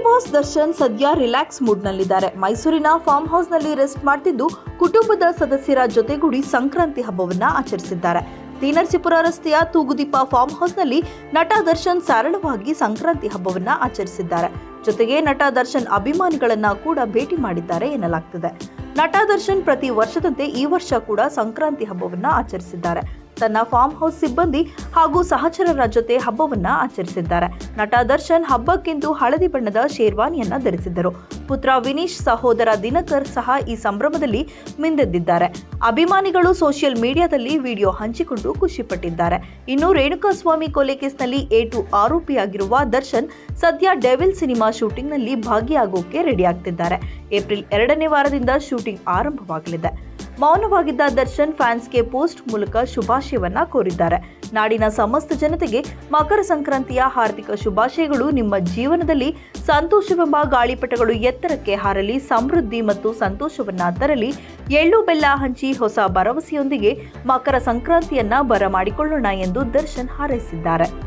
Boss Darshan ಸದ್ಯ relax ಮೂಡ್ನಲ್ಲಿದ್ದಾರೆ. ಮೈಸೂರಿನ form ಹೌಸ್ನಲ್ಲಿ ರೆಸ್ಟ್ ಮಾಡ್ತಿದ್ದು ಕುಟುಂಬದ ಸದಸ್ಯರ ಜೊತೆಗೂಡಿ ಸಂಕ್ರಾಂತಿ ಹಬ್ಬವನ್ನ ಆಚರಿಸಿದ್ದಾರೆ. ತೀನರ್ಸಿಪುರ ರಸ್ತೆಯ ತೂಗುದೀಪ ಫಾರ್ಮ್ ಹೌಸ್ನಲ್ಲಿ ನಟ ದರ್ಶನ್ ಸರಳವಾಗಿ ಸಂಕ್ರಾಂತಿ ಹಬ್ಬವನ್ನ ಆಚರಿಸಿದ್ದಾರೆ. ಜೊತೆಗೆ ನಟ ದರ್ಶನ್ ಅಭಿಮಾನಿಗಳನ್ನ ಕೂಡ ಭೇಟಿ ಮಾಡಿದ್ದಾರೆ ಎನ್ನಲಾಗ್ತಿದೆ. ನಟ ದರ್ಶನ್ ಪ್ರತಿ ವರ್ಷದಂತೆ ಈ ವರ್ಷ ಕೂಡ ಸಂಕ್ರಾಂತಿ ಹಬ್ಬವನ್ನ ಆಚರಿಸಿದ್ದಾರೆ. ತನ್ನ ಫಾರ್ಮ್ ಹೌಸ್ ಸಿಬ್ಬಂದಿ ಹಾಗೂ ಸಹಚರರ ಜೊತೆ ಹಬ್ಬವನ್ನ ಆಚರಿಸಿದ್ದಾರೆ. ನಟ ದರ್ಶನ್ ಹಬ್ಬಕ್ಕೆಂದು ಹಳದಿ ಬಣ್ಣದ ಶೇರ್ವಾನಿಯನ್ನ ಧರಿಸಿದ್ದರು. ಪುತ್ರ ವಿನೀಶ್, ಸಹೋದರ ದಿನಕರ್ ಸಹ ಈ ಸಂಭ್ರಮದಲ್ಲಿ ಮಿಂದೆದ್ದಿದ್ದಾರೆ. ಅಭಿಮಾನಿಗಳು ಸೋಷಿಯಲ್ ಮೀಡಿಯಾದಲ್ಲಿ ವಿಡಿಯೋ ಹಂಚಿಕೊಂಡು ಖುಷಿಪಟ್ಟಿದ್ದಾರೆ. ಇನ್ನು ರೇಣುಕಾಸ್ವಾಮಿ ಕೊಲೆ ಕೇಸ್ನಲ್ಲಿ A2 ಆರೋಪಿಯಾಗಿರುವ ದರ್ಶನ್ ಸದ್ಯ ಡೆವಿಲ್ ಸಿನಿಮಾ ಶೂಟಿಂಗ್ನಲ್ಲಿ ಭಾಗಿಯಾಗೋಕೆ ರೆಡಿ ಆಗ್ತಿದ್ದಾರೆ. ಏಪ್ರಿಲ್ 2ನೇ ವಾರದಿಂದ ಶೂಟಿಂಗ್ ಆರಂಭವಾಗಲಿದೆ. ಮೌನವಾಗಿದ್ದ ದರ್ಶನ್ ಫ್ಯಾನ್ಸ್ಗೆ ಪೋಸ್ಟ್ ಮೂಲಕ ಶುಭಾಶಯವನ್ನ ಕೋರಿದ್ದಾರೆ. ನಾಡಿನ ಸಮಸ್ತ ಜನತೆಗೆ ಮಕರ ಸಂಕ್ರಾಂತಿಯ ಹಾರ್ದಿಕ ಶುಭಾಶಯಗಳು. ನಿಮ್ಮ ಜೀವನದಲ್ಲಿ ಸಂತೋಷವೆಂಬ ಗಾಳಿಪಟಗಳು ಎತ್ತರಕ್ಕೆ ಹಾರಲಿ, ಸಮೃದ್ಧಿ ಮತ್ತು ಸಂತೋಷವನ್ನ ತರಲಿ. ಎಳ್ಳು ಬೆಲ್ಲ ಹಂಚಿ ಹೊಸ ಭರವಸೆಯೊಂದಿಗೆ ಮಕರ ಸಂಕ್ರಾಂತಿಯನ್ನ ಬರಮಾಡಿಕೊಳ್ಳೋಣ ಎಂದು ದರ್ಶನ್ ಹಾರೈಸಿದ್ದಾರೆ.